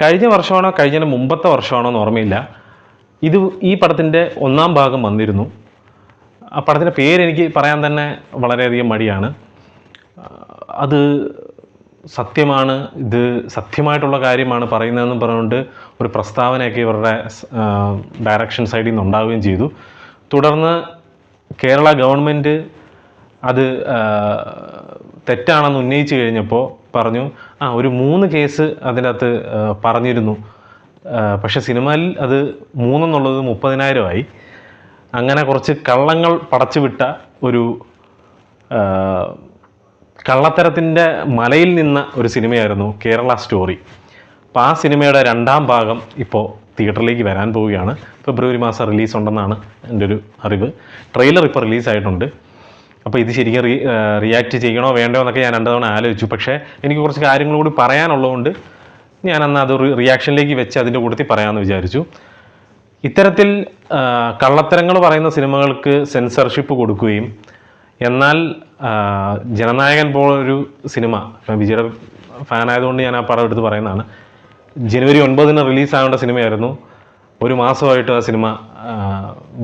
കഴിഞ്ഞ വർഷമാണോ കഴിഞ്ഞ മുമ്പത്തെ വർഷമാണോ എന്ന് ഓർമ്മയില്ല. ഈ പടത്തിൻ്റെ ഒന്നാം ഭാഗം വന്നിരുന്നു. ആ പടത്തിൻ്റെ പേരെനിക്ക് പറയാൻ തന്നെ വളരെയധികം മടിയാണ്. അത് സത്യമാണ്, ഇത് സത്യമായിട്ടുള്ള കാര്യമാണ് പറയുന്നതെന്നും പറഞ്ഞുകൊണ്ട് ഒരു പ്രസ്താവനയൊക്കെ ഇവരുടെ ഡയറക്ഷൻ സൈഡിൽ നിന്ന് ഉണ്ടാവുകയും ചെയ്തു. തുടർന്ന് കേരള ഗവൺമെൻറ് അത് തെറ്റാണെന്ന് ഉന്നയിച്ചു കഴിഞ്ഞപ്പോൾ പറഞ്ഞു ഒരു 3 കേസ് അതിനകത്ത് പറഞ്ഞിരുന്നു, പക്ഷെ സിനിമയിൽ അത് 3 എന്നുള്ളത് 30,000 ആയി. അങ്ങനെ കുറച്ച് കള്ളങ്ങൾ പടച്ചുവിട്ട ഒരു കള്ളത്തരത്തിൻ്റെ മലയിൽ നിന്ന ഒരു സിനിമയായിരുന്നു കേരള സ്റ്റോറി. അപ്പോൾ ആ സിനിമയുടെ 2ാം ഭാഗം ഇപ്പോൾ തിയേറ്ററിലേക്ക് വരാൻ പോവുകയാണ്. ഫെബ്രുവരി മാസം റിലീസ് ഉണ്ടെന്നാണ് എൻ്റെ ഒരു അറിവ്. ട്രെയിലർ ഇപ്പോൾ റിലീസായിട്ടുണ്ട്. അപ്പോൾ ഇത് ശരിക്കും റിയാക്ട് ചെയ്യണോ വേണ്ടോ എന്നൊക്കെ ഞാൻ 2 തവണ ആലോചിച്ചു. പക്ഷേ എനിക്ക് കുറച്ച് കാര്യങ്ങൾ കൂടി പറയാനുള്ളതുകൊണ്ട് ഞാനന്ന് അത് റിയാക്ഷനിലേക്ക് വെച്ച് അതിൻ്റെ കൂട്ടത്തിൽ പറയാമെന്ന് വിചാരിച്ചു. ഇത്തരത്തിൽ കള്ളത്തരങ്ങൾ പറയുന്ന സിനിമകൾക്ക് സെൻസർഷിപ്പ് കൊടുക്കുകയും എന്നാൽ ജനനായകൻ പോലൊരു സിനിമ, വിജയുടെ ഫാനായതുകൊണ്ട് ഞാൻ ആ പടം എടുത്ത് പറയുന്നതാണ്, ജനുവരി 9 റിലീസാകേണ്ട സിനിമയായിരുന്നു. 1 മാസമായിട്ട് ആ സിനിമ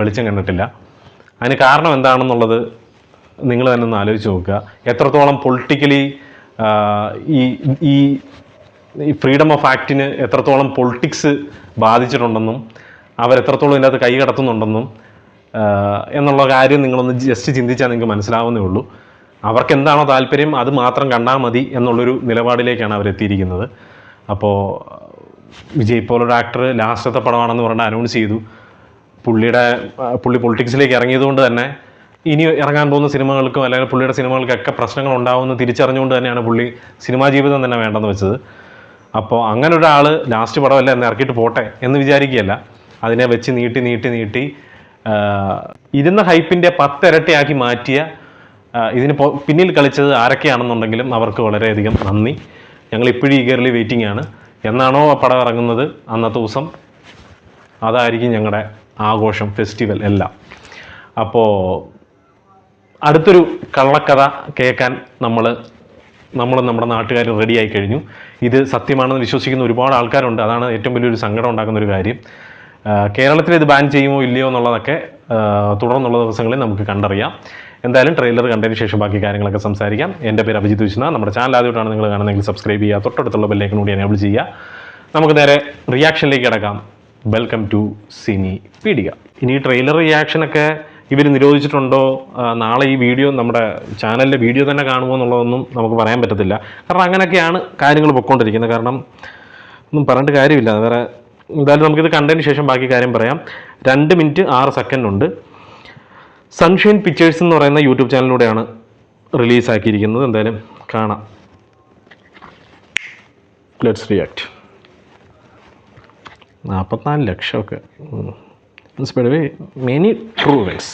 വെളിച്ചം കണ്ടിട്ടില്ല. അതിന് കാരണം എന്താണെന്നുള്ളത് നിങ്ങൾ തന്നെ ഒന്ന് ആലോചിച്ച് നോക്കുക. എത്രത്തോളം പൊളിറ്റിക്കലി ഈ ഫ്രീഡം ഓഫ് ആക്ടിന് എത്രത്തോളം പൊളിറ്റിക്സ് ബാധിച്ചിട്ടുണ്ടെന്നും അവരെത്രത്തോളം ഇതിനകത്ത് കൈ കടത്തുന്നുണ്ടെന്നും എന്നുള്ള കാര്യം നിങ്ങളൊന്ന് ജസ്റ്റ് ചിന്തിച്ചാൽ നിങ്ങൾക്ക് മനസ്സിലാവുന്നേ ഉള്ളൂ. അവർക്ക് എന്താണോ താല്പര്യം അത് മാത്രം കണ്ടാൽ മതി എന്നുള്ളൊരു നിലപാടിലേക്കാണ് അവരെത്തിയിരിക്കുന്നത്. അപ്പോൾ വിജയ് പോലൊരു ആക്ടർ ലാസ്റ്റത്തെ പടമാണെന്ന് പറഞ്ഞിട്ട് അനൗൺസ് ചെയ്തു. പുള്ളി പൊളിറ്റിക്സിലേക്ക് ഇറങ്ങിയതുകൊണ്ട് തന്നെ ഇനി ഇറങ്ങാൻ പോകുന്ന സിനിമകൾക്കും അല്ലെങ്കിൽ പുള്ളിയുടെ സിനിമകൾക്കൊക്കെ പ്രശ്നങ്ങൾ ഉണ്ടാവുമെന്ന് തിരിച്ചറിഞ്ഞുകൊണ്ട് തന്നെയാണ് പുള്ളി സിനിമാ ജീവിതം തന്നെ വേണ്ടെന്ന് വെച്ചത്. അപ്പോൾ അങ്ങനെ ഒരാൾ ലാസ്റ്റ് പടമല്ല എന്ന് ഇറക്കിയിട്ട് പോട്ടെ എന്ന് വിചാരിക്കുകയല്ല, അതിനെ വെച്ച് നീട്ടി ഇരുന്ന ഹൈപ്പിൻ്റെ 10 ഇരട്ടിയാക്കി മാറ്റിയ ഇതിന് പിന്നിൽ കളിച്ചത് ആരൊക്കെയാണെന്നുണ്ടെങ്കിലും അവർക്ക് വളരെയധികം നന്ദി. ഞങ്ങൾ ഇപ്പോഴും ഈഗർലി വെയിറ്റിംഗ് ആണ്. എന്നാണോ ആ പടം ഇറങ്ങുന്നത് അന്നത്തെ ദിവസം അതായിരിക്കും ഞങ്ങളുടെ ആഘോഷം, ഫെസ്റ്റിവൽ എല്ലാം. അപ്പോൾ അടുത്തൊരു കള്ളക്കഥ കേൾക്കാൻ നമ്മൾ നമ്മുടെ നാട്ടുകാർ റെഡിയായി കഴിഞ്ഞു. ഇത് സത്യമാണെന്ന് വിശ്വസിക്കുന്ന ഒരുപാട് ആൾക്കാരുണ്ട്. അതാണ് ഏറ്റവും വലിയൊരു സങ്കടം ഉണ്ടാക്കുന്നൊരു കാര്യം. കേരളത്തിൽ ഇത് ബാൻ ചെയ്യുമോ ഇല്ലയോ എന്നുള്ളതൊക്കെ തുടർന്നുള്ള ദിവസങ്ങളിൽ നമുക്ക് കണ്ടറിയാം. എന്തായാലും ട്രെയിലർ കണ്ടതിന് ശേഷം ബാക്കി കാര്യങ്ങളൊക്കെ സംസാരിക്കാം. എൻ്റെ പേര് അഭിജിത്ത് വിശ്വനാഥ്. നമ്മുടെ ചാനൽ ആദ്യമായിട്ടാണ് നിങ്ങൾ കാണുന്നതെങ്കിൽ സബ്സ്ക്രൈബ് ചെയ്യുക, തൊട്ടടുത്തുള്ള ബെല്ലൈക്കൺ കൂടി എനേബിൾ ചെയ്യുക. നമുക്ക് നേരെ റിയാക്ഷനിലേക്ക് കിടക്കാം. Welcome to Cinepedia. ഇനി ട്രെയിലർ റിയാക്ഷനൊക്കെ ഇവർ നിരോധിച്ചിട്ടുണ്ടോ, നാളെ ഈ വീഡിയോ നമ്മുടെ ചാനലിലെ വീഡിയോ തന്നെ കാണുമോ എന്നുള്ളതൊന്നും നമുക്ക് പറയാൻ പറ്റത്തില്ല. കാരണം അങ്ങനെയൊക്കെയാണ് കാര്യങ്ങൾ പൊയ്ക്കൊണ്ടിരിക്കുന്നത്. കാരണം ഒന്നും പറഞ്ഞിട്ട് കാര്യമില്ല. വേറെ എന്തായാലും നമുക്കിത് കണ്ടതിന് ശേഷം ബാക്കി കാര്യം പറയാം. 2 മിനിറ്റ് 6 സെക്കൻഡ് ഉണ്ട്. സൺഷൈൻ പിക്ചേഴ്സ് എന്ന് പറയുന്ന യൂട്യൂബ് ചാനലിലൂടെയാണ് റിലീസാക്കിയിരിക്കുന്നത്. എന്തായാലും കാണാം. Let's react. 44 ലക്ഷമൊക്കെ inspired by many true events.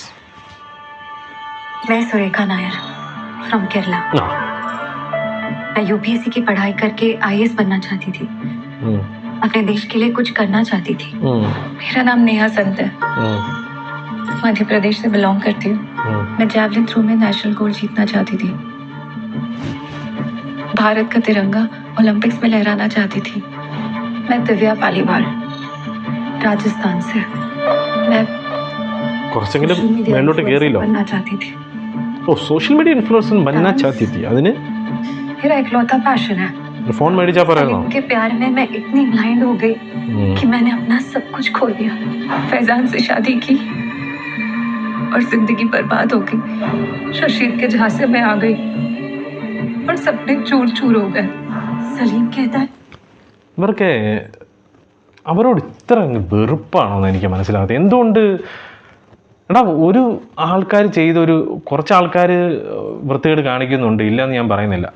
मैं सुरेखा नायर फ्रॉम केरला. मैं यूपीएससी की पढ़ाई करके आईएएस बनना चाहती थी. अपने देश के लिए कुछ करना चाहती थी. मेरा नाम नेहा संत है. मध्य प्रदेश से बिलोंग करती हूँ. मैं जैवलिन थ्रो में नेशनल गोल्ड जीतना चाहती थी. भारत का तिरंगा ओलंपिक्स में लहराना चाहती थी. मैं दिव्या पालीवाल राजस्थान से. കുറച്ചെങ്കിലും മേലോട്ട് കയറിയില്ലോ. സോഷ്യൽ മീഡിയ ഇൻഫ്ലുവൻസർ बनना चाहती थी. അതിന് मेरा इकलौता पैशन है. ഫോൺ മേടിച്ചാ പറയാനോ? उनके प्यार में मैं इतनी ब्लाइंड हो गई कि मैंने अपना सब कुछ खो दिया. फैजान से शादी की और जिंदगी बर्बाद हो गई. शशीर के झांसे में आ गई और सपने चूर चूर हो गए. सलीम कहता है ഇവർക്ക് അവരോട് ഇത്ര വെറുപ്പാണോന്ന് എനിക്ക് മനസ്സിലാകാത്തത്. എന്തുകൊണ്ട് ഒരു ആൾക്കാർ ചെയ്തൊരു കുറച്ച് ആൾക്കാർ വൃത്തികേട് കാണിക്കുന്നുണ്ട്, ഇല്ലയെന്ന് ഞാൻ പറയുന്നില്ല.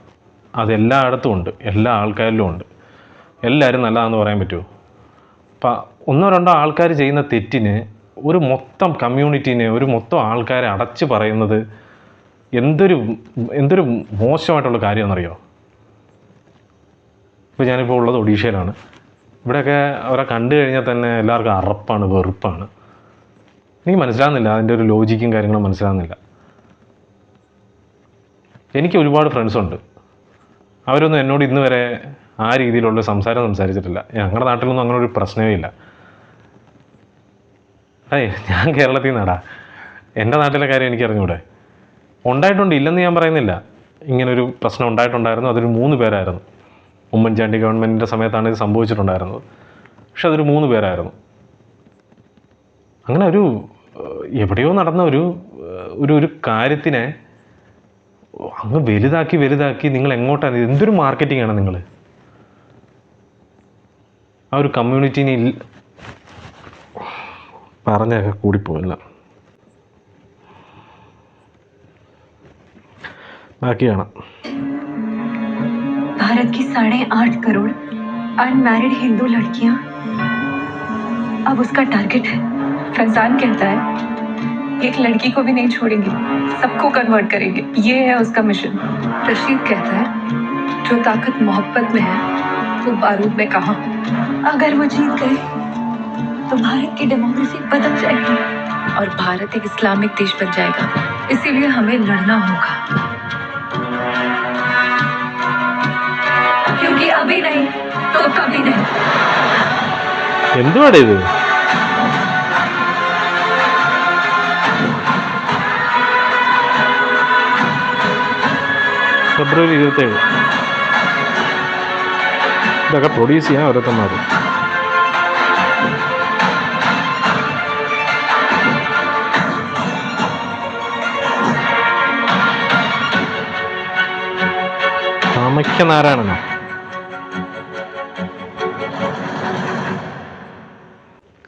അതെല്ലായിടത്തും ഉണ്ട്, എല്ലാ ആൾക്കാരിലും ഉണ്ട്. എല്ലാവരും നല്ലതാണെന്ന് പറയാൻ പറ്റുമോ? അപ്പം 1-2 ആൾക്കാർ ചെയ്യുന്ന തെറ്റിന് ഒരു മൊത്തം കമ്മ്യൂണിറ്റീനെ, ഒരു മൊത്തം ആൾക്കാരെ അടച്ചു പറയുന്നത് എന്തൊരു മോശമായിട്ടുള്ള കാര്യമെന്നറിയോ? ഇപ്പോൾ ഞാനിപ്പോൾ ഉള്ളത് ഒഡീഷയിലാണ്. ഇവിടെയൊക്കെ അവരെ കണ്ടു കഴിഞ്ഞാൽ തന്നെ എല്ലാവർക്കും അറപ്പാണ്, വെറുപ്പാണ്. എനിക്ക് മനസ്സിലാകുന്നില്ല, അതിൻ്റെ ഒരു ലോജിക്കും കാര്യങ്ങളും മനസ്സിലാകുന്നില്ല. എനിക്ക് ഒരുപാട് ഫ്രണ്ട്സുണ്ട്. അവരൊന്നും എന്നോട് ഇന്ന് വരെ ആ രീതിയിലുള്ള സംസാരം സംസാരിച്ചിട്ടില്ല. ഞങ്ങളുടെ നാട്ടിലൊന്നും അങ്ങനെ ഒരു പ്രശ്നമേ ഇല്ല. ഞാൻ കേരളത്തിൽ നിന്നാടാ, എൻ്റെ നാട്ടിലെ കാര്യം എനിക്കറിഞ്ഞൂടെ. ഉണ്ടായിട്ടുണ്ട്, ഇല്ലെന്ന് ഞാൻ പറയുന്നില്ല. ഇങ്ങനൊരു പ്രശ്നം ഉണ്ടായിട്ടുണ്ടായിരുന്നു. അതൊരു 3 പേരായിരുന്നു. ഉമ്മൻചാണ്ടി ഗവൺമെൻറ്റിൻ്റെ സമയത്താണ് ഇത് സംഭവിച്ചിട്ടുണ്ടായിരുന്നത്. പക്ഷെ അതൊരു 3 പേരായിരുന്നു. അങ്ങനെ ഒരു എവിടെയോ നടന്ന ഒരു കാര്യത്തിനെ അങ്ങ് വലുതാക്കി നിങ്ങൾ എങ്ങോട്ടാണ്? എന്തൊരു മാർക്കറ്റിംഗ് ആണ് നിങ്ങൾ? ആ ഒരു കമ്മ്യൂണിറ്റീനെ പറഞ്ഞൊക്കെ കൂടിപ്പോയില്ല. ബാക്കി കാണാം. भारत की 8.5 करोड़ अनमैरिड हिंदू लड़कियां अब उसका टारगेट है। फैजान कहता है एक लड़की को भी नहीं छोड़ेंगे, सबको कन्वर्ट करेंगे, ये है उसका मिशन। रशीद कहता है जो ताकत मोहब्बत में है वो बारूद में कहाँ। अगर वो जीत गए तो भारत की डेमोक्रेसी बदल जाएगी और भारत एक इस्लामिक देश बन जाएगा। इसीलिए हमें लड़ना होगा, क्योंकि अभी नहीं तो कभी नहीं। എന്തുവാടേ ഇത്? ഫെബ്രുവരി 27 ഇതൊക്കെ പ്രൊഡ്യൂസ് ചെയ്യാൻ ഓരോരുത്തന്മാർ. കാമയ്ക്കനാരായണനോ?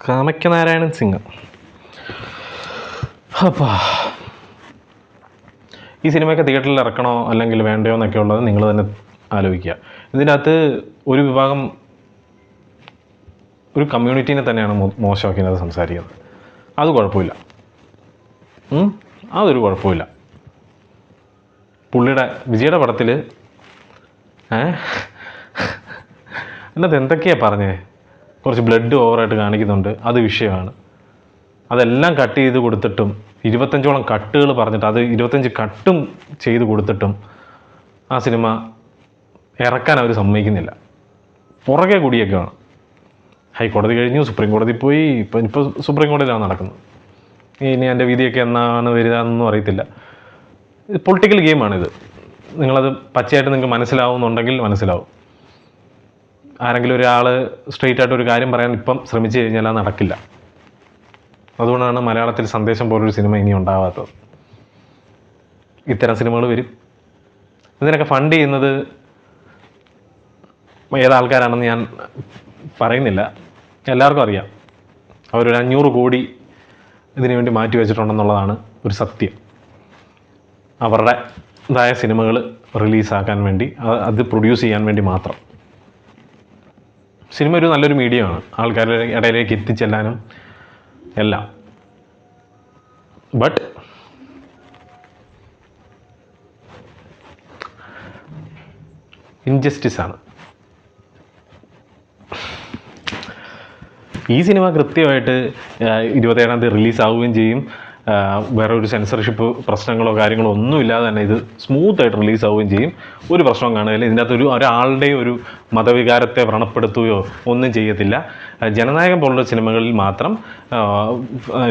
കാമയ്ക്കനാരായണൻ സിംഗ്. അപ്പോൾ ഈ സിനിമയൊക്കെ തിയേറ്ററിൽ ഇറക്കണോ അല്ലെങ്കിൽ വേണ്ടയോ എന്നൊക്കെ ഉള്ളത് നിങ്ങൾ തന്നെ ആലോചിക്കുക. ഇതിനകത്ത് ഒരു വിഭാഗം ഒരു കമ്മ്യൂണിറ്റീനെ തന്നെയാണ് മോശമാക്കിയത് സംസാരിക്കുന്നത്. അത് കുഴപ്പമില്ല, അതൊരു കുഴപ്പമില്ല. പുള്ളിയുടെ വിജയുടെ പടത്തിൽ എന്നിട്ട് എന്തൊക്കെയാണ് പറഞ്ഞേ? കുറച്ച് ബ്ലഡ് ഓവറായിട്ട് കാണിക്കുന്നുണ്ട്, അത് വിഷയമാണ്. അതെല്ലാം കട്ട് ചെയ്ത് കൊടുത്തിട്ടും 25ഓളം കട്ടുകൾ പറഞ്ഞിട്ട് അത് 25 കട്ടും ചെയ്ത് കൊടുത്തിട്ടും ആ സിനിമ ഇറക്കാൻ അവർ സമ്മതിക്കുന്നില്ല. പുറകെ കൂടിയൊക്കെയാണ്. ഹൈക്കോടതി കഴിഞ്ഞു, സുപ്രീം കോടതി പോയി, ഇപ്പോൾ സുപ്രീം കോടതിയിലാണ് നടക്കുന്നത്. ഇനി എൻ്റെ വിധിയൊക്കെ എന്നാണ് വരിക എന്നൊന്നും അറിയത്തില്ല. ഇത് പൊളിറ്റിക്കൽ ഗെയിമാണിത്. നിങ്ങളത് പച്ചയായിട്ട് നിങ്ങൾക്ക് മനസ്സിലാവുന്നുണ്ടെങ്കിൽ മനസ്സിലാവും. ആരെങ്കിലും ഒരാൾ സ്ട്രെയിറ്റ് ആയിട്ട് ഒരു കാര്യം പറയാൻ ഇപ്പം ശ്രമിച്ചു കഴിഞ്ഞാൽ അത് നടക്കില്ല. അതുകൊണ്ടാണ് മലയാളത്തിൽ സന്ദേശം പോലൊരു സിനിമ ഇനി ഉണ്ടാവാത്തത്. ഇത്തരം സിനിമകൾ വരും. ഇതിനൊക്കെ ഫണ്ട് ചെയ്യുന്നത് ഏതാൾക്കാരാണെന്ന് ഞാൻ പറയുന്നില്ല, എല്ലാവർക്കും അറിയാം. അവരൊരു 500 കോടി ഇതിനു വേണ്ടി മാറ്റി വെച്ചിട്ടുണ്ടെന്നുള്ളതാണ് ഒരു സത്യം. അവരുടേതായ സിനിമകൾ റിലീസാക്കാൻ വേണ്ടി, അത് പ്രൊഡ്യൂസ് ചെയ്യാൻ വേണ്ടി മാത്രം. സിനിമ ഒരു നല്ലൊരു മീഡിയമാണ്, ആൾക്കാരുടെ ഇടയിലേക്ക് എത്തിച്ചെല്ലാനും എല്ലാം. ബട്ട് ഇൻജസ്റ്റിസാണ്. ഈ സിനിമ കൃത്യമായിട്ട് 27-ാം തീയതി റിലീസാവുകയും ചെയ്യും. വേറെ ഒരു സെൻസർഷിപ്പ് പ്രശ്നങ്ങളോ കാര്യങ്ങളോ ഒന്നുമില്ലാതെ തന്നെ ഇത് സ്മൂത്തായിട്ട് റിലീസാവുകയും ചെയ്യും. ഒരു പ്രശ്നവും കാണുകയില്ല. ഇതിനകത്ത് ഒരാളുടെയും ഒരു മതവികാരത്തെ വ്രണപ്പെടുത്തുകയോ ഒന്നും ചെയ്യത്തില്ല. ജനനായകൻ പോലുള്ള സിനിമകളിൽ മാത്രം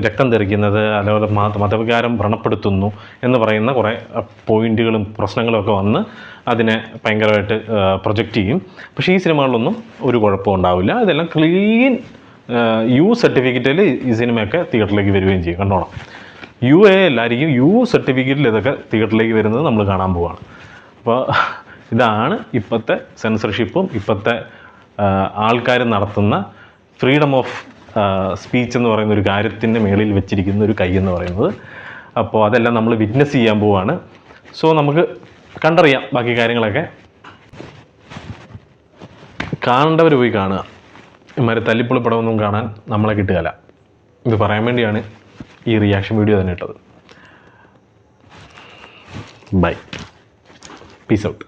രക്തം തെറിക്കുന്നത്, അതുപോലെ മതവികാരം വ്രണപ്പെടുത്തുന്നു എന്ന് പറയുന്ന കുറേ പോയിന്റുകളും പ്രശ്നങ്ങളും ഒക്കെ വന്ന് അതിനെ ഭയങ്കരമായിട്ട് പ്രൊജക്റ്റ് ചെയ്യും. പക്ഷേ ഈ സിനിമകളിലൊന്നും ഒരു കുഴപ്പവും ഉണ്ടാവില്ല. ഇതെല്ലാം ക്ലീൻ യു സർട്ടിഫിക്കറ്റിൽ ഈ സിനിമയൊക്കെ തിയേറ്ററിലേക്ക് വരികയും ചെയ്യും. കണ്ടോണം, UA എല്ലായിരിക്കും യു സർട്ടിഫിക്കറ്റിൽ ഇതൊക്കെ തിയേറ്ററിലേക്ക് വരുന്നത് നമ്മൾ കാണാൻ പോവുകയാണ്. അപ്പോൾ ഇതാണ് ഇപ്പോഴത്തെ സെൻസർഷിപ്പും ഇപ്പോഴത്തെ ആൾക്കാർ നടത്തുന്ന ഫ്രീഡം ഓഫ് സ്പീച്ച് എന്ന് പറയുന്ന ഒരു കാര്യത്തിൻ്റെ മേളിൽ വെച്ചിരിക്കുന്ന ഒരു കൈ എന്ന് പറയുന്നത്. അപ്പോൾ അതെല്ലാം നമ്മൾ വിറ്റ്നസ് ചെയ്യാൻ പോവുകയാണ്. സോ നമുക്ക് കണ്ടറിയാം ബാക്കി കാര്യങ്ങളൊക്കെ. കാണേണ്ടവർ പോയി കാണുക. ഇമാരെ തല്ലിപ്പൊളി പടമൊന്നും കാണാൻ നമ്മളെ കിട്ടുകയില്ല. ഇത് പറയാൻ വേണ്ടിയാണ് ഈ റിയാക്ഷൻ വീഡിയോ തന്നെ ഇട്ടത്. Bye, peace out.